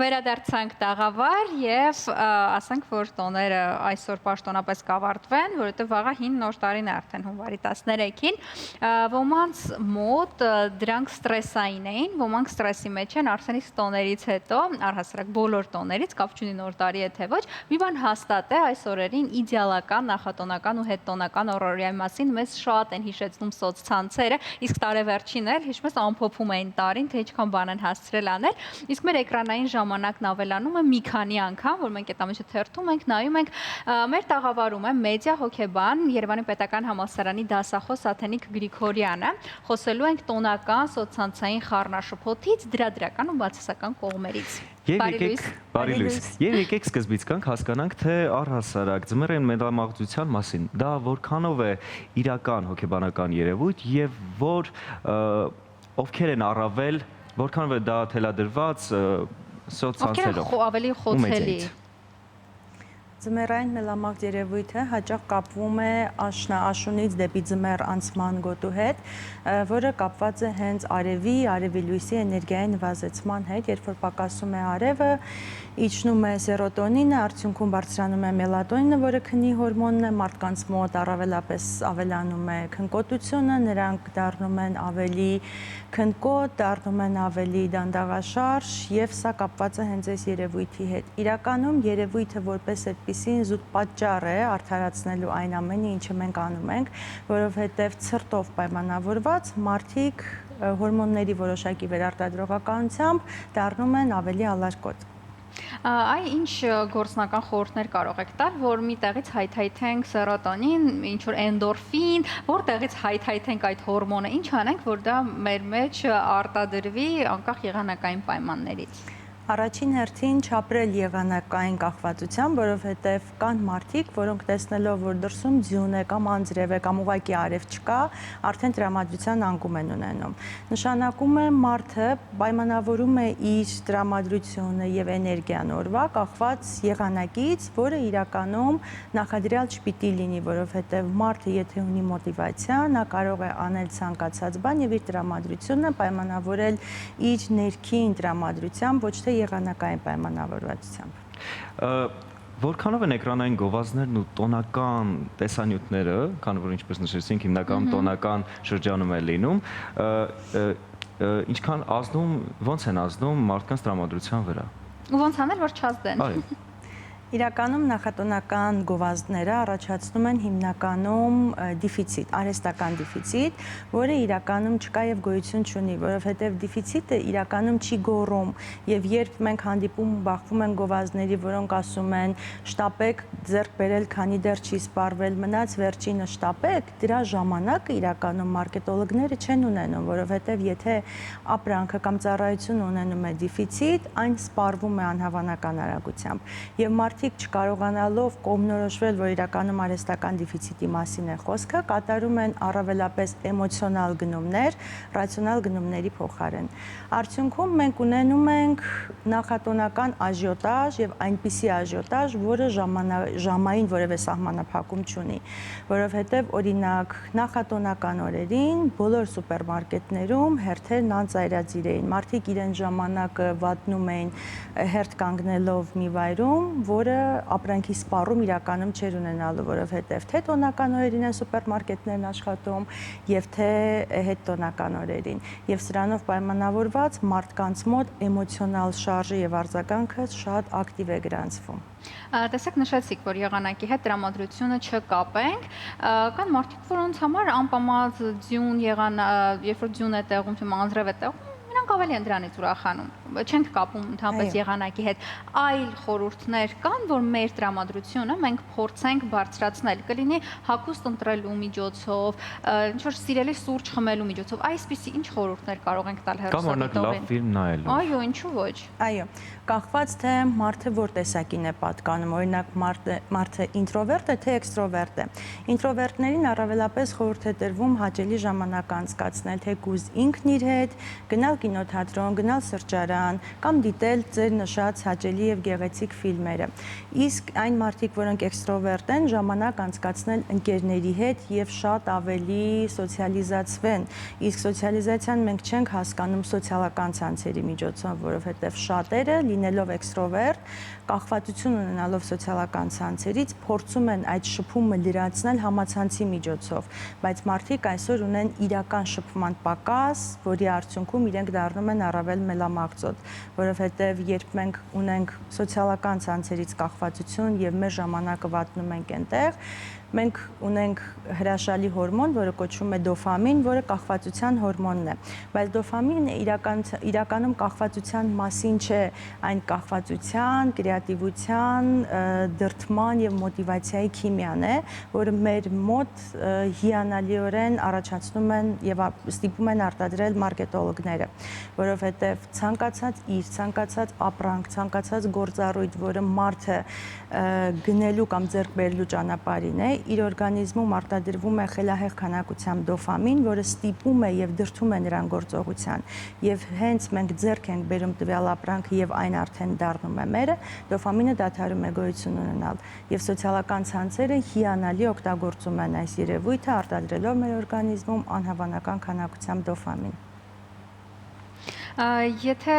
Վերադարձանք տաղավար եւ ասենք, որ տոները այսօր պաշտոնապես կավարտվեն, որովհետեւ վաղը հին նոր տարին է արդեն հունվարի 13-ին, ոմանց մոտ դրանք ստրեսային էին, ոմանք ստրեսի մեջ են, արդեն իսկ տոներից հետո, առհասարակ բոլոր տոներից, կապ չունի նոր տարի է թե ոչ, մի բան հաստատ է այս օրերին իդեալական, նախատոնական ու հետտոնական օրորյայի մասին մեզ շատ են հիշեցնում սոցցանցերը, իսկ տարեվերջին էլ հիշում ես ամփոփում էին տարին, թե ինչքան բան են հասցրել անել, իսկ մեր էկրանային ժամանակն ավելանում է մի քանի անգամ, որ մենք այդ ամենը թերթում ենք, նայում ենք, մեր տաղավարում է մեդիա հոգեբան Երևանի Պետական Համալսարանի դասախոս Աթենիկ Գրիգորյանը, խոսելու ենք տոնական սոցցանցային խառնաշփոթից, դրա դրական ու բացասական կողմերից։ Բարի լույս։ Եվ եկեք սկզբից կանք հասկանանք, թե առհասարակ ձմեռային մեդամաղձության մասին դա որքանով է իրական հոգեբանական երևույթ եւ որ ովքեր են առավել, որքանով է դա թելադրված սոցցանցերով։ Ովքեր ավելի խոցելի։ Ձմեռային մելամաղձ երևույթը հաճախ կապվում է աշնանից դեպի ձմեռ անցման գոտու հետ, որը կապված է հենց արևի լույսի էներգիայի նվազեցման հետ, երբ որ պակասում է արևը, իջնում է սերոտոնինը, արդյունքում բարձրանում է մելատոնինը, որը քնի հորմոնն է, մարդկանց մոտ առավելապես ավելանում է քնկոտությունը, նրանք դառնում են ավելի քնկոտ, դառնում են ավելի դանդաղաշարժ եւ սա կապված է հենց այս երևույթի հետ։ Իրականում երևույթը որպես այդպիսին զուտ պատճառ է արդարացնելու այն ամենը, ինչը մենք անում ենք, որովհետեւ ցրտով պայմանավորված մարդիկ հորմոնների որոշակի վերարտադրողականությամբ դառնում են ավելի ալարկոտ։ Այ ինչ գործնական խորհուրդներ կարող եք տալ, որ մի տեղից հայթայթենք սերոտոնին, ինչ որ էնդորֆին, որտեղից հայթայթենք այդ հորմոնը, ինչ անենք, որ դա մեր մեջ արտադրվի անկախ եղանակային պայմաններից։ Առաջին հերթին չապրել եղանակային կախվածությամբ, որովհետև կան մարդիկ, որոնք տեսնելով, որ դրսում ձյուն է կամ անձրև է կամ ուղղակի արև չկա, արդեն տրամադրության անկում են ունենում։ Նշանակում է մարդը պայմանավորում է իր տրամադրությունը եւ էներգիան օրվա կախված եղանակից, որը իրականում նախադրյալ չպիտի լինի, որովհետև մարդը եթե ունի մոտիվացիա, նա կարող է անել ցանկացած բան եւ իր տրամադրությունը պայմանավորել իր ներքին տրամադրությամբ, ոչ թե եղանակային պայմանավորվածությամբ։ Որքանով են էկրանային գովազդներն ու տոնական տեսանյութները, քանի որ ինչպես նշեցինք, հիմնականում տոնական շրջանում է լինում, ինչքան ազդում, ոնց են ազդում մարդկանց տրամադրության վրա։ Ու ոնց անել, որ չազդեն։ Իրականում նախատոնական գովազդները առաջացնում են հիմնականում դիֆիցիտ, արհեստական դիֆիցիտ, որը իրականում չկա եւ գոյություն չունի, որովհետեւ դիֆիցիտը իրականում չի գոռում եւ երբ մենք հանդիպում բախվում են գովազդների, որոնք ասում են շտապեք ձեռք բերել, քանի դեռ չի սպառվել, մնաց վերջինը շտապեք, դրա ժամանակը իրականում մարքետոլոգները չեն ունենում, որովհետեւ եթե ապրանքը կամ ծառայությունը ունենում է դիֆիցիտ, այն սպառվում է անհավանական արագությամբ եւ մարդիկ չկարողանալով կողմնորոշվել, որ իրականում արհեստական դիֆիցիտի մասին է խոսքը, կատարում են առավելապես էմոցիոնալ գնումներ, ռացիոնալ գնումների փոխարեն։ Արդյունքում մենք ունենում ենք նախատոնական աժիոտաժ եւ այնպիսի աժիոտաժ, որը ժամային որևէ սահմանափակում չունի, որովհետեւ օրինակ նախատոնական օրերին բոլոր սուպերմարկետներում հերթերն անծայրածիր էին։ Մարդիկ իրեն ժամանակը վատնում էին հերթ կանգնելով մի վայրում, որը ապրանքի սպառում իրականում չեր ունենալու, որովհետև թե տոնական օրերին են սուպերմարկետներն աշխատում եւ թե հետտոնական օրերին։ Եվ սրանով պայմանավորված մարդկանց մոտ էմոցիոնալ շարժը եւ արձագանքը շատ ակտիվ է գրանցվում։ Տեսեք, նշեցիք, որ եղանակի հետ տրամադրությունը չկապենք, կան մարդիկ, որոնց համար անպամած ձյուն եղան, երբ որ ձյուն է տեղում, անձրև է տեղում, նրանք ավելի են դրանից ուրախանում, չենք կապում ընդհանրապես եղանակի հետ, այլ խորհուրդներ կան, որ մեր տրամադրությունը մենք փորձենք բարձրացնել, կլինի հագուստ ընտրելու միջոցով, ինչ-որ սիրելի սուրճ խմելու միջոցով, այսպիսի ինչ խորհուրդներ կարող ենք տալ հեռուստադիտողին։ Կամ օրինակ լավ ֆիլմ նայելու։ Այո, ինչու ոչ։ Այո, կախված թե մարդը որ տեսակին է պատկանում, օրինակ մարդը ինտրովերտ է թե էքստրովերտ է։ Ինտրովերտներին առավելապես խորհուրդ է տրվում հաճելի ժամանակ անցկացնել, թեկուզ ինքն իր հետ, գնալ կինո կինոթատրոն, գնալ սրճարան կամ դիտել ձեր նշած հաճելի եւ գեղեցիկ ֆիլմերը։ Իսկ այն մարդիկ, որոնք էքստրովերտ են, ժամանակ անցկացնել ընկերների հետ եւ շատ ավելի սոցիալիզացվեն։ Իսկ սոցիալիզացիան մենք չենք հասկանում սոցիալական ցանցերի միջոցով, որովհետեւ շատերը լինելով էքստրովերտ, կախվածություն ունենալով սոցիալական ցանցերից, փորձում են այդ շփումը լրացնել համացանցի միջոցով, բայց մարդիկ այսօր ունեն իրական շփման պակաս, որի արդյունքում իրենք դառնում են առավել մելամաղձոտ, որովհետև երբ մենք ունենք սոցիալական ցանցերից կախվածություն եւ մեր ժամանակը վատնում ենք այնտեղ, մենք ունենք հրաշալի հորմոն, որը կոչվում է դոֆամին, որը կախվածության հորմոնն է, բայց դոֆամինը իրականում կախվածության մասին չէ, այն կախվածության, կրեատիվության, դրդման եւ մոտիվացիայի քիմիան է, որը մեր մոտ հիանալիորեն առաջացնում են եւ ստիպում են արտադրել մարքետոլոգները, որովհետեւ ցանկացած իր, ցանկացած ապրանք, ցանկացած գործառույթ, որը մարդը գնելու կամ ձեռք բերելու ճանապարհին է, իր օրգանիզմում արտադրվում է խելահեղ քանակությամբ դոֆամին, որը ստիպում է եւ դրդում է նրան գործողության, եւ հենց մենք ձեռք ենք բերում տվյալ ապրանքը եւ այն արդեն դառնում է մերը, դոֆամինը դադարում է գոյություն ունենալ եւ սոցիալական ցանցերը հիանալի օգտագործում են այս երևույթը արտադրելով մեր օրգանիզմում անհավանական քանակությամբ դոֆամին։ Եթե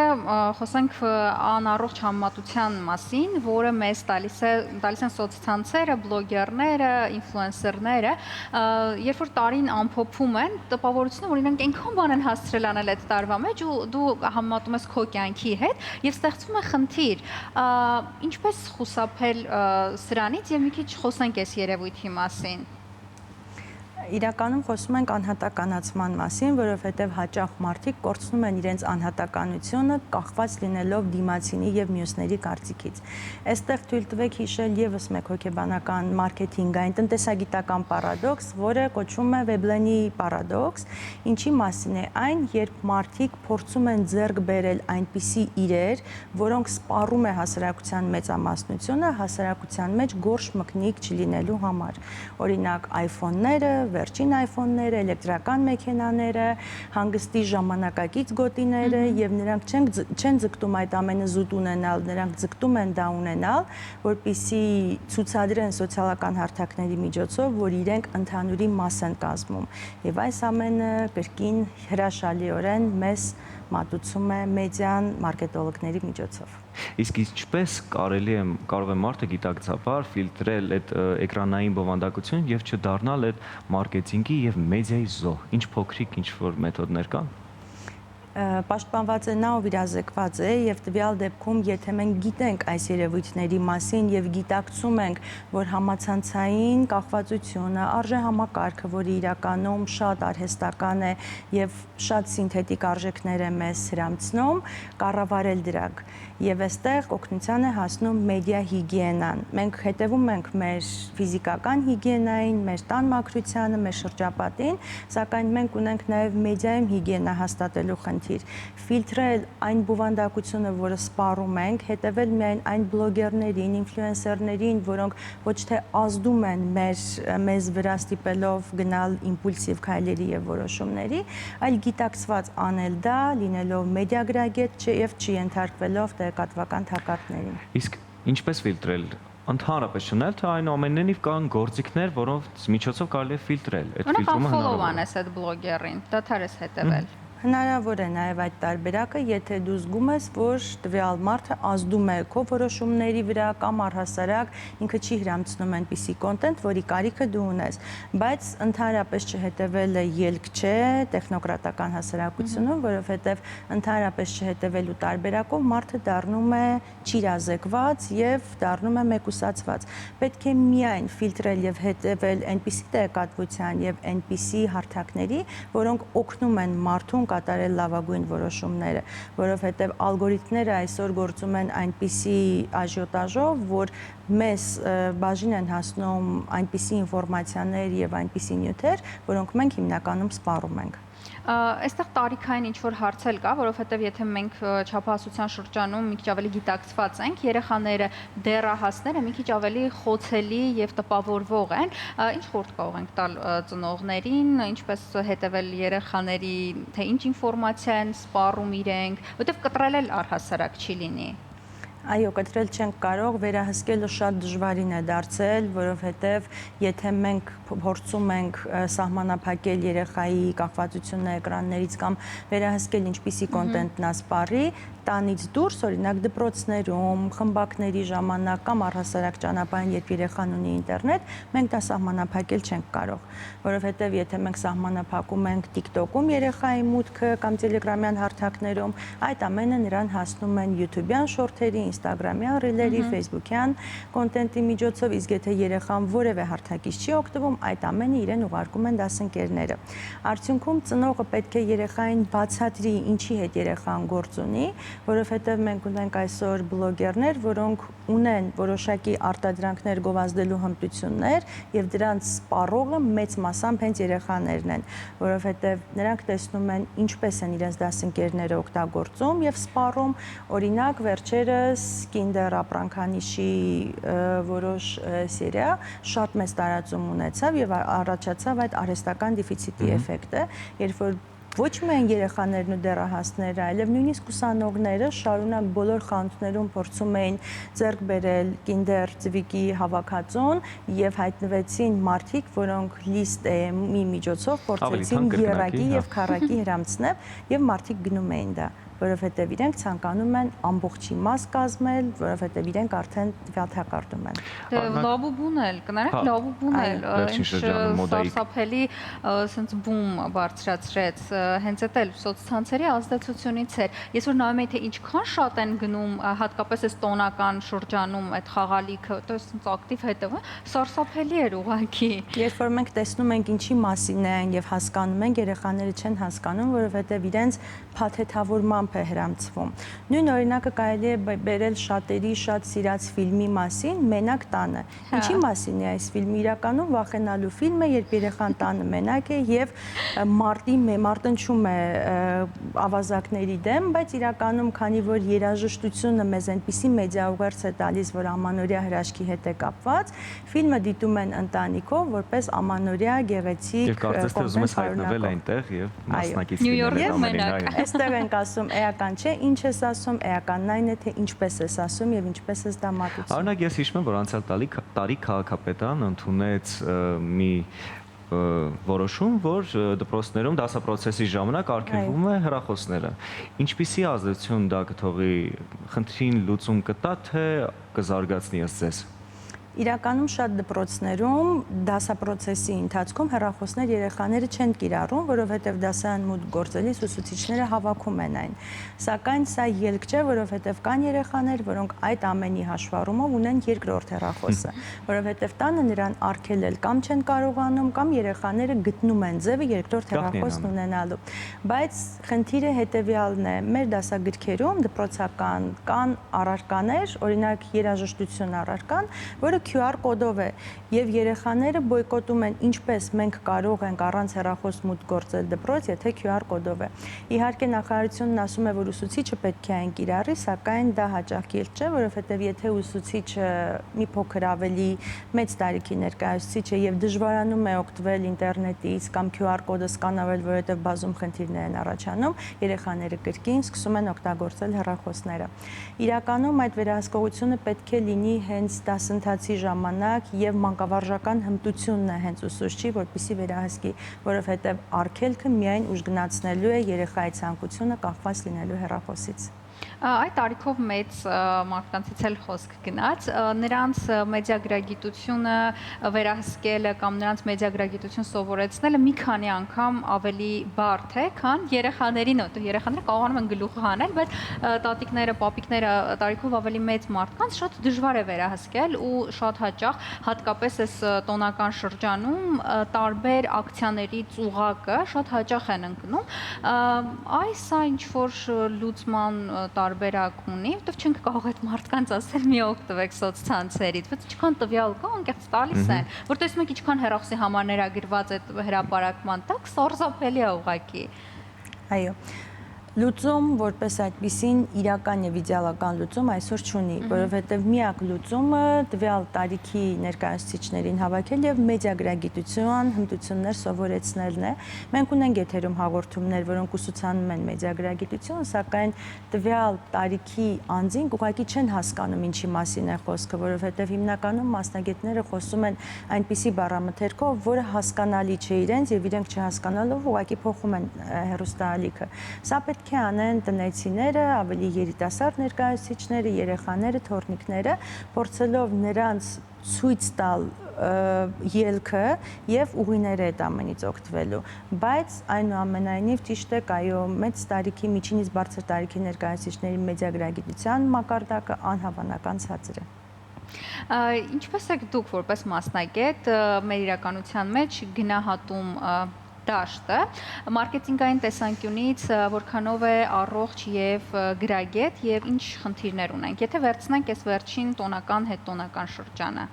խոսենք անառողջ համեմատության մասին, որը մեզ տալիս են սոցցանցերը, բլոգերները, ինֆլուենսերները, երբ որ տարին ամփոփում են, տպավորությունը, որ իրենք այնքան բան են հասցրել անել այդ տարվա մեջ ու դու համեմատում ես քո կյանքի հետ եւ ստեղծվում է խնդիր, ինչպես խուսափել սրանից եւ մի քիչ խոսենք այս երևույթի մասին։ Իրականում խոսում ենք անհատականացման մասին, որովհետև հաճախ մարդիկ կորցնում են իրենց անհատականությունը, կախված լինելով դիմացինի եւ մյուսների կարծիքից։ Այստեղ թույլ տվեք հիշել եւս մեկ հոգեբանական մարքեթինգային տնտեսագիտական պարադոքս, որը կոչվում է Վեբլենի պարադոքս, ինչի մասին է այն, երբ մարդիկ փորձում են ձեռք բերել այնպիսի իրեր, որոնք սպառում է հասարակության մեծամասնությունը, հասարակության մեջ գորշ մկնիկ չլինելու համար։ Օրինակ, iPhone-ները, վերջին iPhone-ները, էլեկտրական մեքենաները, հանգստի ժամանակակից գոտիները եւ նրանք չեն ձգտում այդ ամենը զուտ ունենալ, նրանք ձգտում են դա ունենալ, որպեսզի ցուցադրեն սոցիալական հարթակների միջոցով, որ իրենք ընդհանուրի մաս են կազմում։ Եվ այս ամենը կրկին հրաշալիորեն մեզ մատուցում է մեդիան մարքետոլոգների միջոցով։ Իսկ ինչպես կարող է մարդը գիտակցաբար ֆիլտրել այդ էկրանային բովանդակությունը եւ չդառնալ այդ մարքեթինգի եւ մեդիայի զոհ։ Ինչ փոքրիկ ինչ որ մեթոդներ կան։ Պաշտպանված է նա, ով իրազեկված է եւ տվյալ դեպքում, եթե մենք գիտենք այս երևույթների մասին եւ գիտակցում ենք, որ համացանցային կախվածությունը, արժե համակարգը, որը իրականում շատ արհեստական է եւ շատ սինթետիկ արժեքներ է մեզ հրամցնում, կառավարել դրանք։ Եվ այստեղ օգնության է հասնում մեդիա հիգիենան։ Մենք հետևում ենք մեր ֆիզիկական հիգիենային, մեր տան մաքրությանը, մեր շրջապատին, սակայն մենք ունենք նաեւ մեդիայում հիգիենա հաստատելու խնդիր։ Ֆիլտրել այն բովանդակությունը, որը սպառում ենք, հետևել միայն այն բլոգերներին, ինֆլուենսերներին, որոնք ոչ թե ազդում են մեզ վրա ստիպելով գնալ իմպուլսիվ քայլերի եւ որոշումների, այլ գիտակցված անել դա, լինելով մեդիագրագետ եւ չենթարկվելով տեղեկատվական թակարդներին։ Իսկ ինչպես ֆիլտրել։ Ընդհանրապես չնել, թե այն ամենենիվ կան գործիքներ, որոնց միջոցով կարելի է ֆիլտրել։ Այդ ֆիլտրումը հնարավոր է անես այդ բլոգերին, դադարես հետևել։ Հնարավոր է նաև այդ տարբերակը, եթե դու զգում ես, որ տվյալ մարդը ազդում է քո որոշումների վրա կամ առհասարակ ինքը չի հրամցնում այնպիսի կոնտենտ, որի կարիքը դու ունես, բայց ընդհանրապես չհետևելը ելք չէ տեխնոկրատական հասարակությունում, որովհետև ընդհանրապես չհետևելու տարբերակով մարդը դառնում է չիրազեկված եւ դառնում է մեկուսացված։ Պետք է միայն ֆիլտրել եւ հետևել այնպիսի տեղեկատվության եւ այնպիսի հարթակների, որոնք օգնում են մարդուն կատարել լավագույն որոշումները, որովհետև ալգորիթմները այսօր գործում են այնպիսի աժիոտաժով, որ մեզ բաժին են հասնում այնպիսի ինֆորմացիաներ եւ այնպիսի նյութեր, որոնք մենք հիմնականում սպառում ենք։ Այստեղ տարիքային ինչ-որ հարցել կա, որովհետև եթե մենք չափահասության շրջանում մի քիչ ավելի գիտակցված ենք, երեխաները, դեռահասները մի քիչ ավելի խոցելի եւ տպավորվող են, ինչ խորհուրդ կարող ենք տալ ծնողներին, ինչպես հետևել երեխաների, թե ինչ ինֆորմացիա են սպառում իրենք, որովհետև կտրել էլ առհասարակ չի լինի։ Այո, կտրել չենք կարող, վերահսկելը շատ դժվարին է դարձել, որովհետև եթե մենք փորձում ենք սահմանափակել երեխայի կախվածությունը էկրաններից կամ վերահսկել ինչպիսի կոնտենտ նա սպառի, տանից դուրս, օրինակ դպրոցներում, խմբակների ժամանակ կամ առհասարակ ճանապարհին, երբ երեխան ունի ինտերնետ, մենք դա սահմանափակել չենք կարող, որովհետև եթե մենք սահմանափակում ենք TikTok-ում երեխայի մուտքը կամ Telegram-յան հարթակներում, այդ ամենը նրան հասնում են YouTube-յան շորթերի, Instagram-յան ռիլերի, Facebook-յան կոնտենտի միջոցով, իսկ եթե երեխան որևէ հարթակից չի օգտվում, այդ ամենը իրեն ուղարկում են դասընկերները։ Արդյունքում ծնողը պետք է երեխային բացատրի, ինչի հետ երեխան գործ ունի, որովհետև մենք ունենք այսօր բլոգերներ, որոնք ունեն որոշակի արտադրանքներ գովազդելու հմտություններ եւ դրանց սպառողը մեծ մասամբ հենց երեխաներն են, որովհետև նրանք տեսնում են ինչպես են իրենց դասընկերները օգտագործում եւ սպառում, օրինակ վերջերս Kinder ապրանքանիշի որոշ սերիա շատ մեծ տարածում ունեցավ եւ առաջացավ այդ արհեստական դեֆիցիտի էֆեկտը, երբ որ ոչ միայն երեխաներն ու դեռահասները, այլև նույնիսկ ուսանողները շարունակ բոլոր խանութներում փորձում էին ձեռք բերել Kinder ծվիկի հավաքածուն եւ հայտնվեցին մարդիկ, որոնք list AM-ի միջոցով փորձեցին եռակի եւ քառակի հրամցնել եւ մարդիկ գնում էին դա, որովհետև իրենք ցանկանում են ամբողջի մաս կազմել, որովհետև իրենք արդեն վյաթակարտում են։ Դե լավ ու բուն էլ, կներեք լավ ու բուն էլ, սարսափելի սենց բում բարձրացրեց, հենց այդ էլ սոցցանցերի ազդեցությունից էր։ Ես որ նայում եմ, թե ինչքան շատ են գնում, հատկապես այս տոնական շրջանում այդ խաղալիքը, դա սենց ակտիվ հետևը, սարսափելի էր ուղղակի։ Երբ որ մենք տեսնում ենք ինչի մասին են եւ հասկանում ենք, երեխաները չեն հասկանում, որովհետև իրենց փաթեթավորմամբ է հրամցվում։ Նույն օրինակը կարելի է բերել շատերի շատ սիրած ֆիլմի մասին, Մենակ տանը։ Ինչի մասին է այս ֆիլմը? Իրականում վախենալու ֆիլմ է, երբ երեխան տանը մենակ է եւ մարտնչում է ավազակների դեմ, բայց իրականում քանի որ երաժշտությունը մեզ այնպիսի մեդիա ուղերձ է տալիս, որ ամանորյա հրաշքի հետ է կապված, ֆիլմը դիտում են ընտանիքով որպես ամանորյա գեղեցիկ կոնտենտ հայտնվել այնտեղ եւ մասնակիցներ Այստեղ ենք ասում, էական չէ, ինչ ես ասում, էականն այն է, թե ինչպես ես ասում եւ ինչպես ես դա մատուցում։ Օրինակ ես հիշում եմ, որ անցյալ տարի քաղաքապետան ընդունեց մի որոշում, որ դպրոցներում դասապրոցեսի ժամանակ արգելվում է հեռախոսները։ Ինչպիսի ազդեցություն դա կթողի, խնդրին լուծում կտա, թե կզարգացնի ըստ ձեզ։ Իրականում շատ դպրոցներում դասապրոցեսի ընթացքում հեռախոսներ երեխաները չեն կիրառում, որովհետև դասարան մուտք գործելիս ուսուցիչները հավաքում են այն։ Սակայն սա ելք չէ, որովհետև կան երեխաներ, որոնք այդ ամենի հաշվառումով ունեն երկրորդ հեռախոսը, որովհետև տանը նրան արգելել կամ չեն կարողանում, կամ երեխաները գտնում են ձևը երկրորդ հեռախոսն ունենալու։ Բայց խնդիրը հետևյալն է. մեր դասագրքերում դպրոցական կան առարկաներ, օրինակ երաժշտություն առարկան, որը QR կոդով է եւ երեխաները բոյկոտում են ինչպես մենք կարող ենք առանց հեռախոս մուտք գործել դպրոց, եթե QR կոդով է։ Իհարկե նախարարությունն ասում է, որ ուսուցիչը պետք է այն կիրառի, սակայն դա հաճախ ելք չէ, որովհետեւ եթե ուսուցիչը մի փոքր ավելի մեծ տարիքի ներկայացուցիչ է եւ դժվարանում է օգտվել ինտերնետից կամ QR կոդը սկանավել, որովհետեւ բազում խնդիրներ են առաջանում, երեխաները կրկին սկսում են օգտագործել հեռախոսները։ Իրականում այդ վերահսկողությունը պետք է լինի հենց դասընթացի ժամանակ եւ մանկավարժական հմտությունն է հենց ուսուցչի, որպեսզի վերահսկի, որովհետեւ արգելքը միայն ուժգնացնելու է երեխայի ցանկությունը կախված լինելու հեռախոսից։ Այդ տարիքով մեծ մարդկանցից էլ խոսք գնաց, նրանց մեդիագրագիտությունը վերահսկելը կամ նրանց մեդիագրագիտություն սովորեցնելը մի քանի անգամ ավելի բարդ է, քան երեխաներին, երեխաները կարողանում են գլուխը հանել, բայց տատիկները, պապիկները տարիքով ավելի մեծ մարդկանց շատ դժվար է վերահսկել ու շատ հաճախ, հատկապես այս տոնական շրջանում տարբեր ակցիաների ծուղակը շատ հաճախ են ընկնում։ Այս ինչ որ լուծման տարբերակ ունի, որտեղ չենք կարող այդ մարդկանց ասել մի օգտվեք սոցցանցերից, բայց ինչքան տվյալ կա, անկեղծ տալիս են, որ տեսնում եք ինչքան հեռախոսի համարներ գրված այդ հրապարակման տակ, սարսափելի է ուղղակի։ Այո։ Լուծում որպես այդպիսին իրական եւ իդեալական լուծում այսօր չունի, որովհետեւ միակ լուծումը տվյալ տարիքի ներկայացուցիչներին հավաքել եւ մեդիագրագիտության հմտություններ սովորեցնելն է։ Մենք ունենք եթերում հաղորդումներ, որոնք ուսուցանում են մեդիագրագիտություն, սակայն տվյալ տարիքի անձին ուղղակի չեն հասկանում ինչի մասին է խոսքը, որովհետեւ հիմնականում մասնագետները խոսում են այնպիսի բառամթերքով, որը հասկանալի չէ իրենց եւ իրենք չհասկանալով ուղղակի փոխում են հեռուստաալիքը։ Սա պետք է անեն տնեցիները, ավելի երիտասարդ ներկայացուցիչները, երեխաները, թորնիկները, փորձելով նրանց ցույց տալ ելքը եւ ուղիները այդ ամենից օգտվելու, բայց այնուամենայնիվ ճիշտ է, այո, մեծ տարիքի, միջինից բարձր տարիքի ներկայացուցիչների մեդիագրագիտության մակարդակը անհավանական ցածր է։ Ինչպես եք դուք որպես մասնագետ մեր իրականության մեջ գնահատում դաշտը, մարքեթինգային տեսանկյունից որքանով է առողջ եւ գրագետ եւ ինչ խնդիրներ ունենք։ Եթե վերցնենք այս վերջին տոնական հետտոնական շրջանը։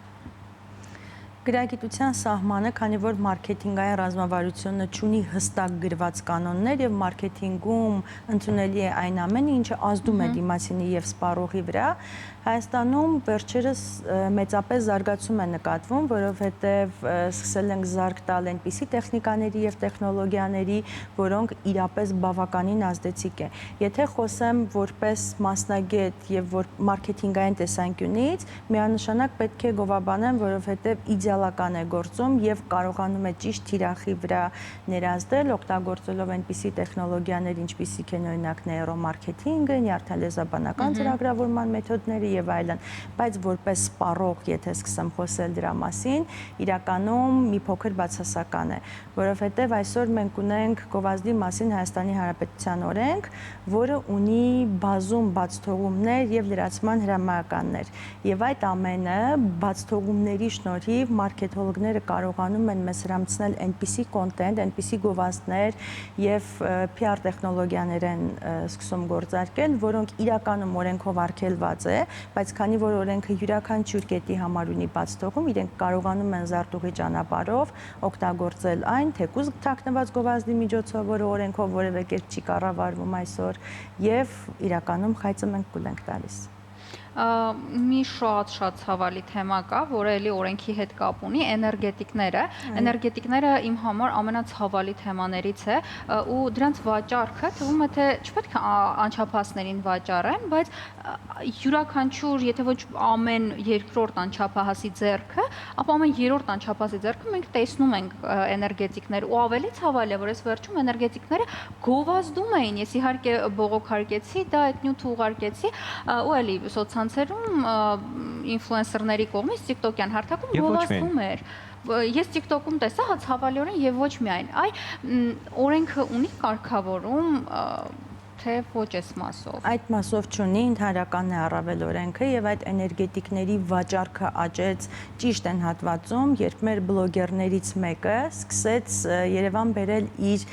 Գրագիտության սահմանը, քանի որ մարքեթինգային ռազմավարությունը ունի հստակ գրված կանոններ եւ մարքեթինգում ընդունելի է այն ամենը, ինչը ազդում է դիմացինի եւ սպառողի վրա, Հայաստանում վերջերս մեծապես զարգացում է նկատվում, որովհետև սկսել ենք զարգ տալ այնպիսի տեխնիկաների եւ տեխնոլոգիաների, որոնք իրապես բավականին ազդեցիկ է։ Եթե խոսեմ որպես մասնագետ եւ որ մարքեթինգային տեսանկյունից, միանշանակ պետք է գովաբանեմ, որովհետև իդեալական է գործում եւ կարողանում է ճիշտ թիրախի վրա ներազդել, օգտագործելով այնպիսի տեխնոլոգիաներ, ինչպիսիք են օրինակ նեյրոմարքեթինգը, նյարդալեզաբանական ծրագրավորման մեթոդները եւ այլն, բայց որպես սպառող, եթե սկսեմ խոսել դրա մասին, իրականում մի փոքր բացասական է, որովհետեւ այսօր մենք ունենք գովազդի մասին Հայաստանի Հանրապետության օրենք, որը ունի բազում բացթողումներ եւ լրացման հրամայականներ, եւ այդ ամենը բացթողումների շնորհիվ մարքեթոլոգները կարողանում են մեզ հրամցնել այնպիսի կոնտենտ, այնպիսի գովազդներ եւ PR տեխնոլոգիաներ են սկսում գործարկել, որոնք իրականում օրենքով արգելված է, բայց քանի որ օրենքը յուրաքանչյուր կետի համար ունի բացթողում, իրենք կարողանում են զարտուղի ճանապարհով օգտագործել այն, թեկուզ թաքնված գովազդի միջոցով, որը օրենքով որևէ կերպ չի կառավարվում այսօր, եւ իրականում խայծը մենք կուլ ենք տալիս։ Մի շատ ցավալի թեմա կա, որը էլի օրենքի հետ կապ ունի, էներգետիկները։ Էներգետիկները իմ համար ամենացավալի թեմաներից է ու դրանց վաճառքը թվում է թե չպետք է անչափահասներին վաճառեն, բայց յուրաքանչյուր, եթե ոչ ամեն երկրորդ անչափահասի ձեռքը, ապա ամեն երրորդ անչափահասի ձեռքը մենք տեսնում ենք էներգետիկներ ու ավելի ցավալի է, որ այս վերջում էներգետիկները գովազդում էին։ Ես իհարկե բողոքարկեցի, դա այդ նյութը ուղարկեցի ու էլի սոցցանցերում ինֆլուենսերների կողմից TikTok-յան հարթակում գովազդում էր։ Ես TikTok-ում տեսա ցավալիորեն եւ ոչ միայն, օրենքը ունի կարգավորում թե ոչ այս մասով։ Այդ մասով չունի, ընդհանրական է առավել օրենքը եւ այդ էներգետիկների վաճառքը աճեց ճիշտ են հատվածում, երբ մեր բլոգերներից մեկը սկսեց Երևան բերել իր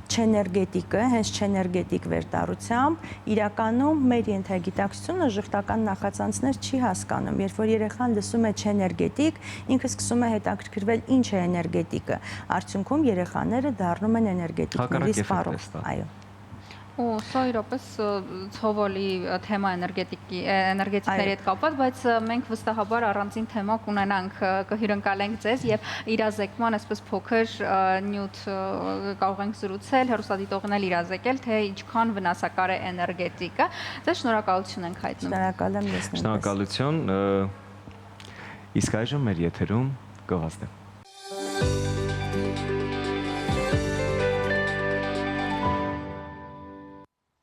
չեներգետիկը, հենց չեներգետիկ վերտառությամբ, իրականում մեր ենթագիտակցությունը ժխտական նախածանցներ չի հասկանում, երբ որ երեխան լսում է չեներգետիկ, ինքը սկսում է հետաքրքրվել ինչ է էներգետիկը, արդյունքում երեխաները դառնում են էներգետիկների սպառող, այո։ Սա իրապես ցավալի թեմա էներգետիկների հետ կապված, բայց մենք վստահաբար առանձին թեմա կունենանք, կհյուրընկալենք ձեզ եւ իրազեկման այսպես փոքր նյութ կարող ենք զրուցել, հեռուստադիտողն էլ իրազեկել, թե ինչքան վնասակար է էներգետիկը։ Ձեզ շնորհակալություն ենք հայտնում։ Շնորհակալ եմ ես նույնպես։ Շնորհակալություն։ Իսկ այժմ մեր եթերում գովազդ է։